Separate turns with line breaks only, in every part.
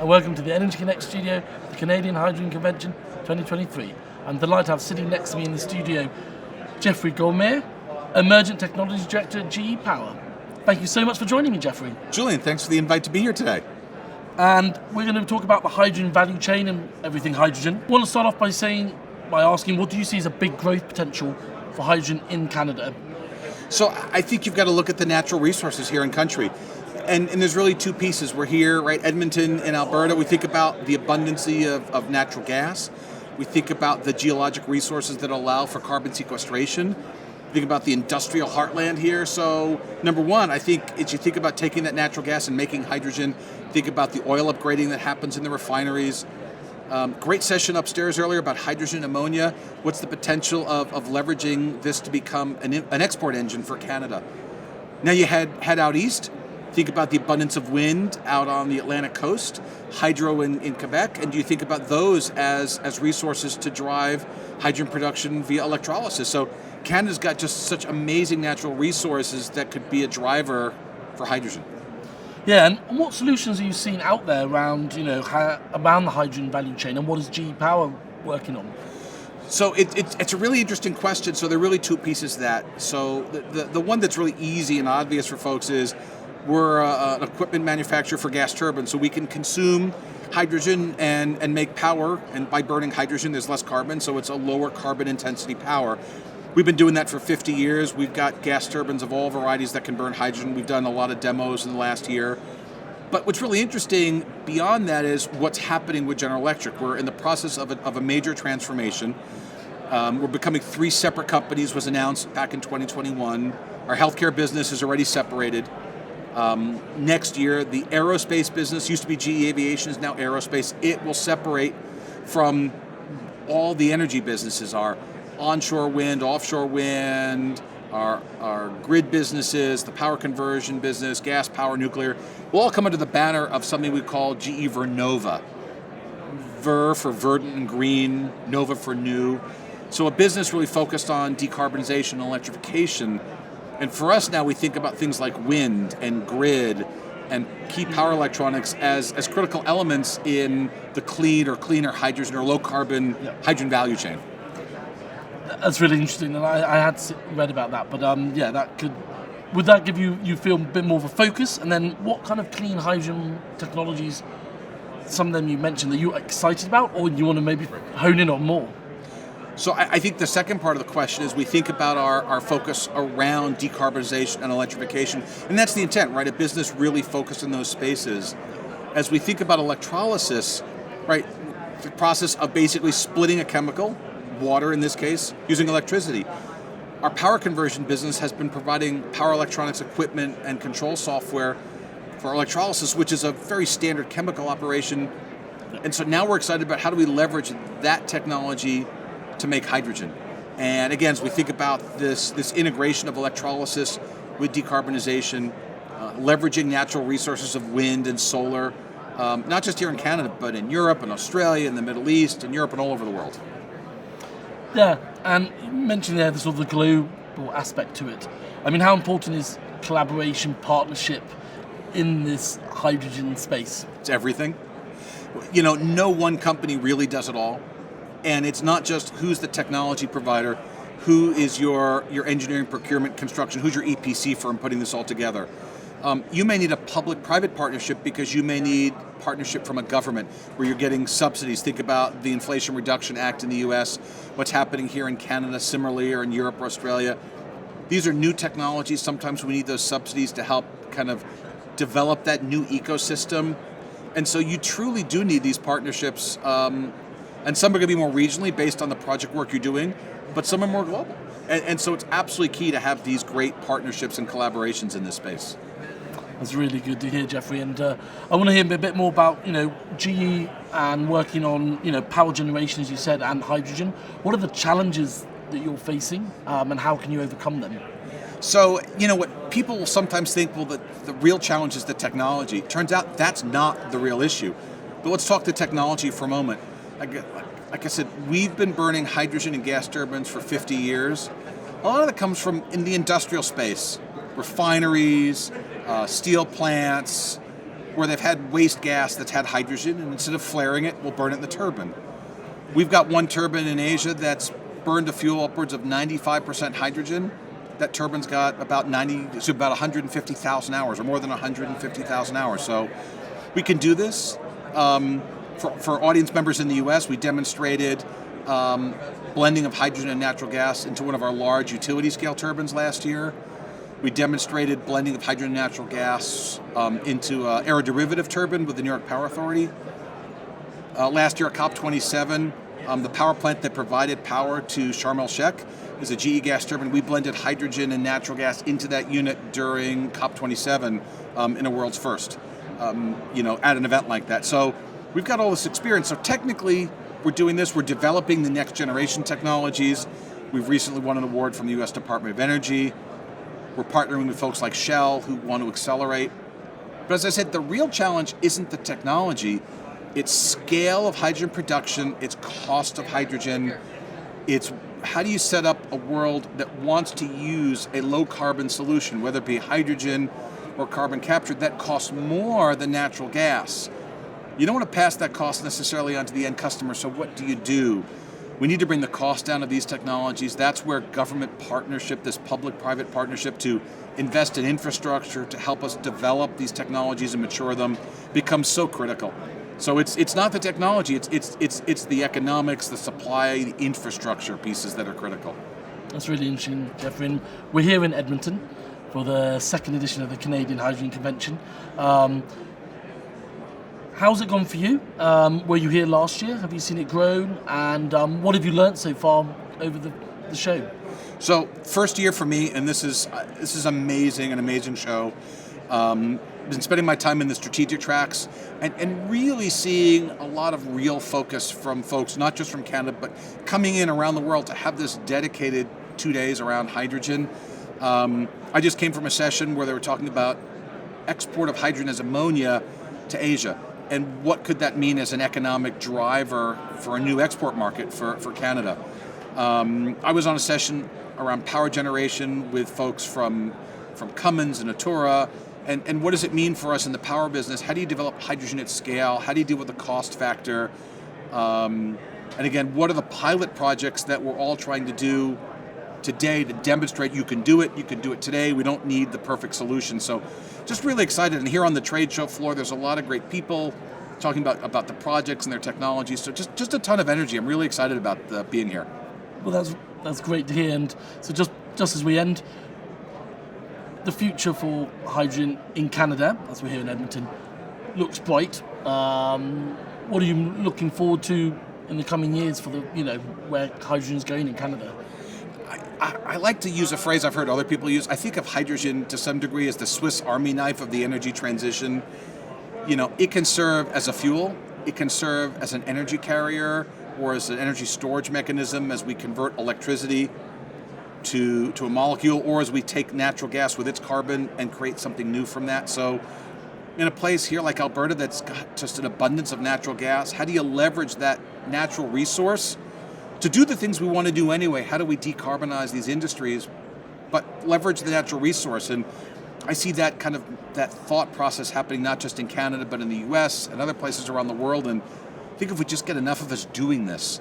and welcome to the Energy Connect studio, the Canadian Hydrogen Convention 2023. I'm delighted to have sitting next to me in the studio Jeffrey Goldmeer, Emergent Technologies Director at GE Power. Thank you so much for joining me, Jeffrey.
Julian, thanks for the invite to be here today.
And we're going to talk about the hydrogen value chain and everything hydrogen. I want to start off by asking, what do you see as a big growth potential for hydrogen in Canada?
So I think you've got to look at the natural resources here in country. And there's really two pieces. We're here, right, Edmonton in Alberta. We think about the abundancy of natural gas. We think about the geologic resources that allow for carbon sequestration. Think about the industrial heartland here. So number one, I think as you think about taking that natural gas and making hydrogen, think about the oil upgrading that happens in the refineries. Great session upstairs earlier about hydrogen ammonia. What's the potential of leveraging this to become an export engine for Canada? Now you head out east. Think about the abundance of wind out on the Atlantic coast, hydro in Quebec, and do you think about those as resources to drive hydrogen production via electrolysis? So Canada's got just such amazing natural resources that could be a driver for hydrogen.
Yeah, and what solutions are you seeing out there around, around the hydrogen value chain, and what is GE Power working on?
So it's a really interesting question. So there are really two pieces to that. So the one that's really easy and obvious for folks is we're an equipment manufacturer for gas turbines, so we can consume hydrogen and make power, and by burning hydrogen there's less carbon, so it's a lower carbon intensity power. We've been doing that for 50 years. We've got gas turbines of all varieties that can burn hydrogen. We've done a lot of demos in the last year. But what's really interesting beyond that is what's happening with General Electric. We're in the process of a major transformation. We're becoming 3 separate companies, was announced back in 2021. Our healthcare business is already separated. Next year, the aerospace business, used to be GE Aviation, is now aerospace. It will separate from all the energy businesses, our onshore wind, offshore wind, our grid businesses, the power conversion business, gas power, nuclear, will all come under the banner of something we call GE Vernova. Ver for verdant and green, Nova for new. So a business really focused on decarbonization and electrification. And for us now, we think about things like wind and grid and key power electronics as critical elements in the clean or cleaner hydrogen or low carbon hydrogen value chain.
That's really interesting, and I had read about that. But would that give you feel a bit more of a focus? And then what kind of clean hydrogen technologies, some of them you mentioned, that you're excited about, or you want to maybe hone in on more?
So I think the second part of the question is we think about our focus around decarbonization and electrification, and that's the intent, right? A business really focused in those spaces. As we think about electrolysis, right, the process of basically splitting a chemical, water in this case, using electricity. Our power conversion business has been providing power electronics equipment and control software for electrolysis, which is a very standard chemical operation. And so now we're excited about how do we leverage that technology to make hydrogen. And again, as we think about this integration of electrolysis with decarbonization, leveraging natural resources of wind and solar, not just here in Canada, but in Europe and Australia and the Middle East and Europe and all over the world.
Yeah, and you mentioned there the sort of the global aspect to it. I mean, how important is collaboration, partnership in this hydrogen space?
It's everything. No one company really does it all. And it's not just who's the technology provider, who is your engineering, procurement, construction, who's your EPC firm putting this all together. You may need a public-private partnership because you may need partnership from a government where you're getting subsidies. Think about the Inflation Reduction Act in the US, what's happening here in Canada similarly, or in Europe or Australia. These are new technologies. Sometimes we need those subsidies to help kind of develop that new ecosystem. And so you truly do need these partnerships. And some are going to be more regionally based on the project work you're doing, but some are more global. And so it's absolutely key to have these great partnerships and collaborations in this space.
That's really good to hear, Jeffrey. And I want to hear a bit more about, GE and working on, power generation, as you said, and hydrogen. What are the challenges that you're facing, and how can you overcome them?
So, what people will sometimes think, the real challenge is the technology. Turns out that's not the real issue. But let's talk the technology for a moment. Like I said, we've been burning hydrogen in gas turbines for 50 years. A lot of it comes from in the industrial space, refineries, steel plants, where they've had waste gas that's had hydrogen, and instead of flaring it, we'll burn it in the turbine. We've got one turbine in Asia that's burned a fuel upwards of 95% hydrogen. That turbine's got about 150,000 hours, or more than 150,000 hours. So we can do this. For audience members in the US, we demonstrated blending of hydrogen and natural gas into one of our large utility scale turbines last year. We demonstrated blending of hydrogen and natural gas into an aeroderivative turbine with the New York Power Authority. Last year at COP27, the power plant that provided power to Sharm el-Sheikh is a GE gas turbine. We blended hydrogen and natural gas into that unit during COP27 in a world's first, at an event like that. So we've got all this experience. So technically, we're doing this. We're developing the next generation technologies. We've recently won an award from the U.S. Department of Energy. We're partnering with folks like Shell who want to accelerate. But as I said, the real challenge isn't the technology. It's scale of hydrogen production. It's cost of hydrogen. It's how do you set up a world that wants to use a low carbon solution, whether it be hydrogen or carbon capture, that costs more than natural gas. You don't want to pass that cost necessarily onto the end customer, so what do? We need to bring the cost down of these technologies. That's where government partnership, this public-private partnership to invest in infrastructure to help us develop these technologies and mature them becomes so critical. So it's not the technology, it's the economics, the supply, the infrastructure pieces that are critical.
That's really interesting, Jeffrey. And we're here in Edmonton for the second edition of the Canadian Hydrogen Convention. How's it gone for you? Were you here last year? Have you seen it grow? And what have you learned so far over the show?
So first year for me, and this is amazing, an amazing show. Been spending my time in the strategic tracks and really seeing a lot of real focus from folks, not just from Canada, but coming in around the world to have this dedicated 2 days around hydrogen. I just came from a session where they were talking about export of hydrogen as ammonia to Asia. And what could that mean as an economic driver for a new export market for Canada? I was on a session around power generation with folks from Cummins and Atura, and what does it mean for us in the power business? How do you develop hydrogen at scale? How do you deal with the cost factor? And again, what are the pilot projects that we're all trying to do today to demonstrate you can do it today. We don't need the perfect solution. So just really excited. And here on the trade show floor, there's a lot of great people talking about the projects and their technologies. So just a ton of energy. I'm really excited about being here.
Well, that's great to hear. And so just as we end, the future for hydrogen in Canada, as we're here in Edmonton, looks bright. What are you looking forward to in the coming years for where hydrogen is going in Canada?
I like to use a phrase I've heard other people use. I think of hydrogen to some degree as the Swiss Army knife of the energy transition. It can serve as a fuel, it can serve as an energy carrier, or as an energy storage mechanism as we convert electricity to a molecule, or as we take natural gas with its carbon and create something new from that. So in a place here like Alberta that's got just an abundance of natural gas, how do you leverage that natural resource to do the things we want to do anyway? How do we decarbonize these industries, but leverage the natural resource? And I see that that thought process happening not just in Canada, but in the US and other places around the world. And I think if we just get enough of us doing this,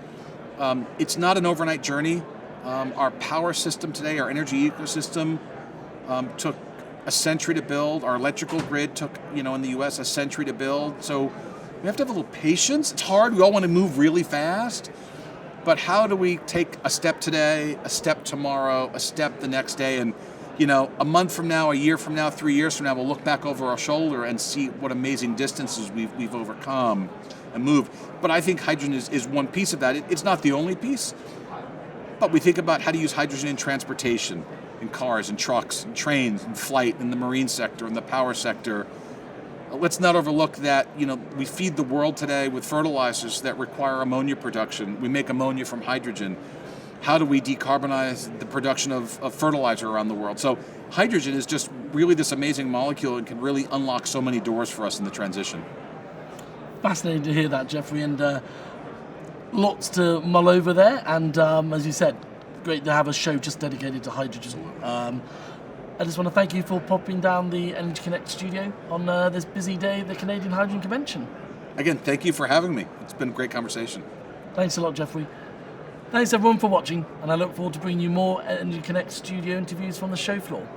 it's not an overnight journey. Our power system today, our energy ecosystem, took a century to build. Our electrical grid took, in the US, a century to build. So we have to have a little patience. It's hard. We all want to move really fast. But how do we take a step today, a step tomorrow, a step the next day? And, a month from now, a year from now, 3 years from now, we'll look back over our shoulder and see what amazing distances we've overcome and moved. But I think hydrogen is one piece of that. It's not the only piece. But we think about how to use hydrogen in transportation, in cars, in trucks, in trains, in flight, in the marine sector, in the power sector. Let's not overlook that, we feed the world today with fertilizers that require ammonia production. We make ammonia from hydrogen. How do we decarbonize the production of fertilizer around the world? So hydrogen is just really this amazing molecule and can really unlock so many doors for us in the transition.
Fascinating to hear that, Jeffrey, and lots to mull over there. And as you said, great to have a show just dedicated to hydrogen. I just want to thank you for popping down the Energy Connect studio on this busy day at the Canadian Hydrogen Convention.
Again, thank you for having me. It's been a great conversation.
Thanks a lot, Jeffrey. Thanks everyone for watching, and I look forward to bringing you more Energy Connect studio interviews from the show floor.